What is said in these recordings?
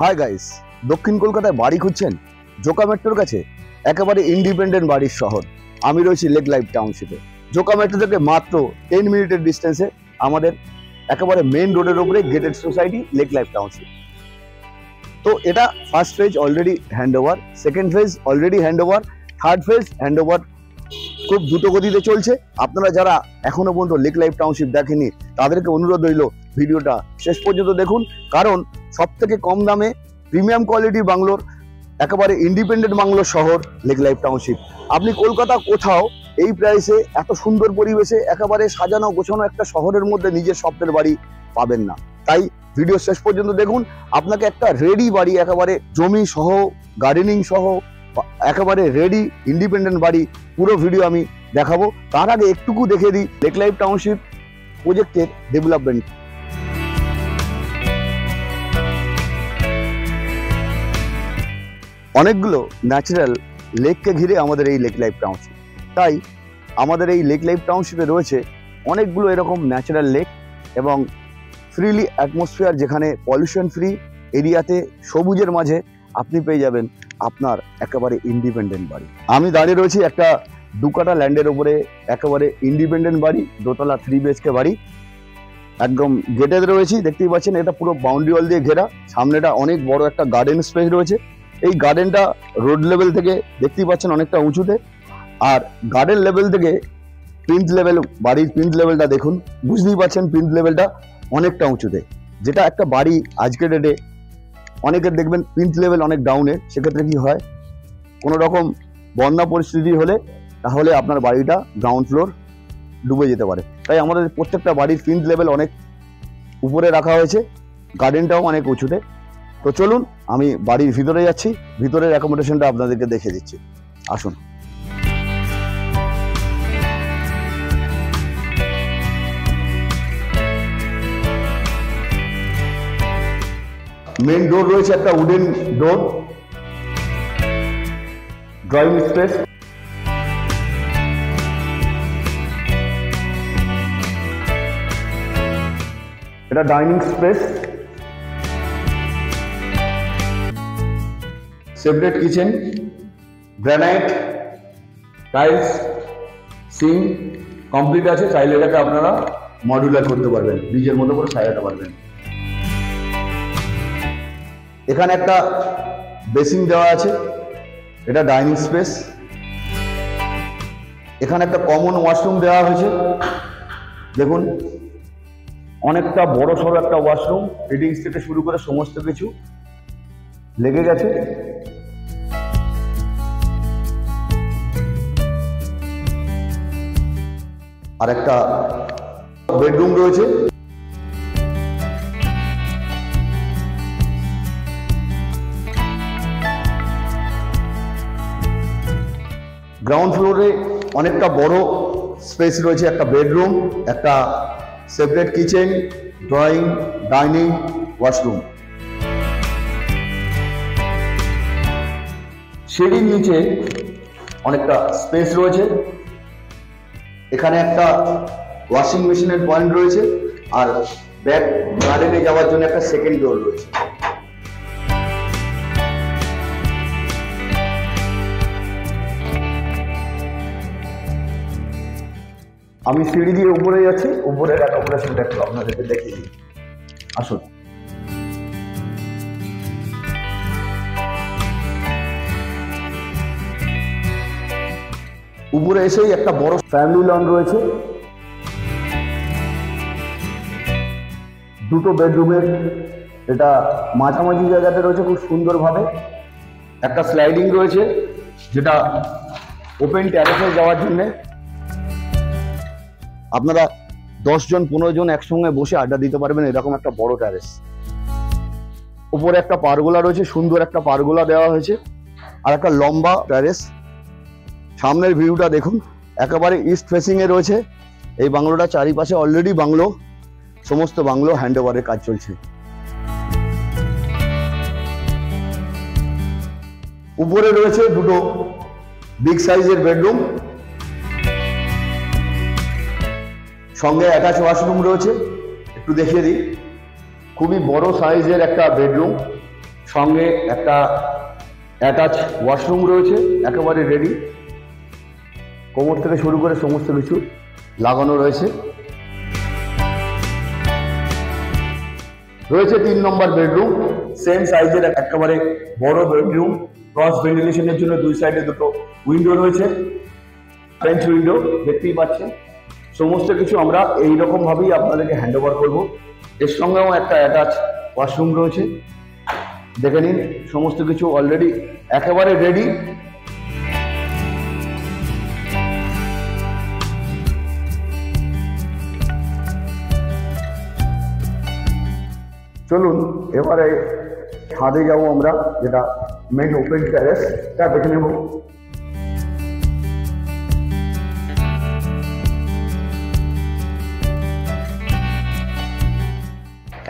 Hi guys, দক্ষিণ কলকাতায় বাড়ি খুঁজছেন? জোকা মেট্রোর কাছে একেবারে ইন্ডিপেন্ডেন্ট বাড়ির শহর। আমি রয়েছি লেক লাইফ টাউনশিপে। জোকা মেট্রো থেকে মাত্র 10 মিনিটের ডিস্টেন্সে আমাদের একেবারে মেন রোডের উপরে gated society lake life township. তো এটা first phase already hand over, second phase already hand over, third phase hand over খুব দ্রুত গতিতে চলছে। আপনারা যারা এখনো পর্যন্ত লেক লাইফ টাউনশিপ দেখেনি তাদেরকে অনুরোধ রইল ভিডিওটা শেষ পর্যন্ত দেখুন, কারণ সব থেকে কম দামে প্রিমিয়াম কোয়ালিটির বাংলোর একেবারে ইন্ডিপেন্ডেন্ট বাংলোর শহর লেক লাইফ টাউনশিপ। আপনি কলকাতা কোথাও এই প্রাইসে এত সুন্দর পরিবেশে একেবারে সাজানো গোছানো একটা শহরের মধ্যে নিজের স্বপ্নের বাড়ি পাবেন না। তাই ভিডিও শেষ পর্যন্ত দেখুন, আপনাকে একটা রেডি বাড়ি একেবারে জমি সহ গার্ডেনিং সহ একেবারে রেডি ইন্ডিপেন্ডেন্ট বাড়ি পুরো ভিডিও আমি দেখাবো। তার আগে একটুকু দেখে দিই লেক লাইফ টাউনশিপ প্রজেক্টের ডেভেলপমেন্ট। অনেকগুলো ন্যাচারাল লেককে ঘিরে আমাদের এই লেক লাইফ টাউনশিপ। তাই আমাদের এই লেক লাইফ টাউনশিপে রয়েছে অনেকগুলো এরকম ন্যাচারাল লেক এবং ফ্রিলি অ্যাটমসফিয়ার, যেখানে পলিউশন ফ্রি এরিয়াতে সবুজের মাঝে আপনি পেয়ে যাবেন আপনার একেবারে ইন্ডিপেন্ডেন্ট বাড়ি। আমি দাঁড়িয়ে রয়েছি একটা 2 কাঠা ল্যান্ডের উপরে, একেবারে ইন্ডিপেন্ডেন্ট বাড়ি, দোতলা 3 BHK বাড়ি। একদম গেটে রয়েছি, দেখতেই পাচ্ছেন এটা পুরো বাউন্ডারি ওয়াল দিয়ে ঘেরা। সামনেটা অনেক বড় একটা গার্ডেন স্পেস রয়েছে। এই গার্ডেনটা রোড লেভেল থেকে দেখতেই পাচ্ছেন অনেকটা উঁচুতে, আর গার্ডেন লেভেল থেকে প্লিন্থ লেভেল, বাড়ির প্লিন্থ লেভেলটা দেখুন, বুঝতেই পারছেন প্লিন্থ লেভেলটা অনেকটা উঁচুতে। যেটা একটা বাড়ি আজকের ডেটে অনেকের দেখবেন প্লিন্থ লেভেল অনেক ডাউনে, সেক্ষেত্রে কি হয়, কোনো রকম বন্যা পরিস্থিতি হলে তাহলে আপনার বাড়িটা গ্রাউন্ড ফ্লোর ডুবে যেতে পারে। তাই আমাদের প্রত্যেকটা বাড়ির প্লিন্থ লেভেল অনেক উপরে রাখা হয়েছে, গার্ডেনটাও অনেক উঁচুতে। তো চলুন আমি বাড়ির ভিতরে যাচ্ছি, ভিতরের অ্যাকোমোডেশনটা আপনাদেরকে দেখে দিচ্ছি, আসুন। মেন ডোর রয়েছে একটা উডেন ডোর, ড্রয়িং স্পেস, এটা dining space, separate kitchen, granite tiles, sink complete আছে। চাইলে এটাকে আপনারা মডুলার করতে পারবেন, নিজের মতো করে সাজাতে পারবেন। এখানে একটা বেসিন দেওয়া আছে, এটা ডাইনিং স্পেস। এখানে একটা কমন ওয়াশরুম দেওয়া হয়েছে, দেখুন অনেকটা বড় সড়ো একটা ওয়াশরুম, ফিটিংস থেকে শুরু করে সমস্ত কিছু লেগে গেছে। আর একটা বেডরুম রয়েছে। গ্রাউন্ড ফ্লোরে অনেকটা বড় স্পেস রয়েছে, একটা বেডরুম, একটা separate kitchen, drawing, dining, washroom. সিঁড়ির নিচে অনেকটা স্পেস রয়েছে। এখানে একটা ওয়াশিং মেশিনের পয়েন্ট রয়েছে, আর ব্যাক গার্ডেনে যাওয়ার জন্য একটা সেকেন্ড ডোর রয়েছে। আমি সিঁড়ি দিয়ে উপরে যাচ্ছি, উপরের অ্যাকোমোডেশনটা একটু আপনাদেরকে দেখিয়ে দিই, আসুন। উপরে এসেই একটা বড় ফ্যামিলি লন রয়েছে, 2টো বেডরুমের, এটা মাঝামাঝি জায়গাতে রয়েছে খুব সুন্দরভাবে। একটা স্লাইডিং রয়েছে যেটা ওপেন টেরেসে যাওয়ার জন্যে। আপনারা 10 জন 15 জন একসঙ্গে বসে আড্ডা দিতে পারবেন, এরকম একটা বড় টেরেস। উপরে একটা পারগোলা রয়েছে, সুন্দর একটা পারগোলা দেওয়া হয়েছে, আর একটা লম্বা টেরেস। সামনের ভিউটা দেখুন, একেবারে ইস্ট ফেসিং এ রয়েছে এই বাংলোটা। চারিপাশে অলরেডি বাংলো, সমস্ত বাংলো হ্যান্ড ওভারের কাজ চলছে। উপরে রয়েছে 2টো বিগ সাইজের বেডরুম, সঙ্গে অ্যাটাচ ওয়াশরুম রয়েছে। একটু দেখিয়ে দিই, খুবই বড় সাইজের একটা বেডরুম, সঙ্গে একটা অ্যাটাচ ওয়াশরুম রয়েছে, একেবারে রেডি। কোমর থেকে শুরু করে সমস্ত কিছু লাগানো রয়েছে। রয়েছে 3 নম্বর বেডরুম, সেম সাইজের একেবারে বড় বেডরুম। ক্রস ভেন্টিলেশনের জন্য দুই সাইডে দুটো উইন্ডো রয়েছে, ফ্রেঞ্চ উইন্ডো দেখতেই পাচ্ছেন। সমস্ত কিছু আমরা এইরকম ভাবেই আপনাদেরকে হ্যান্ড ওভার করবো। এর সঙ্গেও একটা অ্যাটাচ ওয়াশরুম রয়েছে, দেখে নিন। সমস্ত কিছু অলরেডি একেবারে রেডি। চলুন এবারে ছাদে যাবো আমরা, যেটা মেন ওপেন টেরেস, তা দেখে নেব।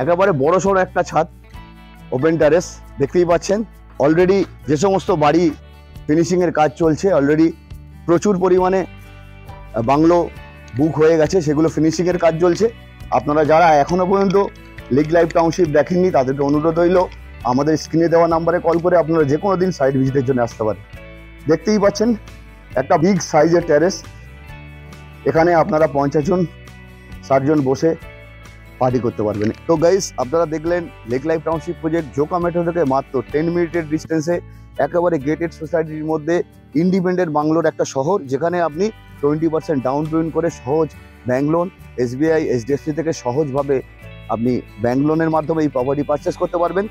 একেবারে বড় সড়ো একটা ছাদ, ওপেন টেরেস দেখতেই পাচ্ছেন। অলরেডি যে সমস্ত বাড়ি ফিনিশিং এর কাজ চলছে, অলরেডি প্রচুর পরিমাণে বাংলো বুক হয়ে গেছে, সেগুলো ফিনিশিং এর কাজ চলছে। আপনারা যারা এখনো পর্যন্ত লেক লাইফ টাউনশিপ দেখেননি, তাদেরকে অনুরোধ রইল আমাদের স্ক্রিনে দেওয়া নাম্বারে কল করে আপনারা যে কোনো দিন সাইট ভিজিটের জন্য আসতে পারেন। দেখতেই পাচ্ছেন একটা বিগ সাইজের টেরেস, এখানে আপনারা 50 জন 60 জন বসে পার্টি করতে পারবেন। তো গাইস, আপনারা দেখলেন lake life township project Joka metro থেকে মাত্র 10 মিনিটের ডিস্টেন্সে একেবারে গেটেড সোসাইটির মধ্যে ইন্ডিপেন্ডেন্ট বাংলোর একটা শহর, যেখানে আপনি 20% ডাউন পেমেন্ট করে সহজ ব্যাংক লোন, SBI HDFC থেকে সহজভাবে আপনি ব্যাংক লোনের মাধ্যমে এই প্রপার্টি পারচেস করতে পারবেন।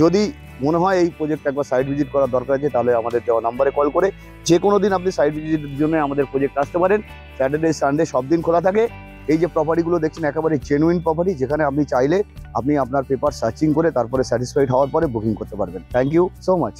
যদি মনে হয় এই প্রজেক্ট একবার সাইট ভিজিট করার দরকার আছে, তাহলে আমাদের দেওয়া নাম্বারে কল করে যে কোনো দিন আপনি সাইট ভিজিটের জন্য আমাদের প্রজেক্ট আসতে পারেন। স্যাটারডে সানডে সব দিন খোলা থাকে। এই যে প্রপার্টিগুলো দেখছেন একেবারে জেনুইন প্রপার্টি, যেখানে আপনি চাইলে আপনি আপনার পেপার সার্চিং করে তারপরে স্যাটিসফাইড হওয়ার পরে বুকিং করতে পারবেন। Thank you so much.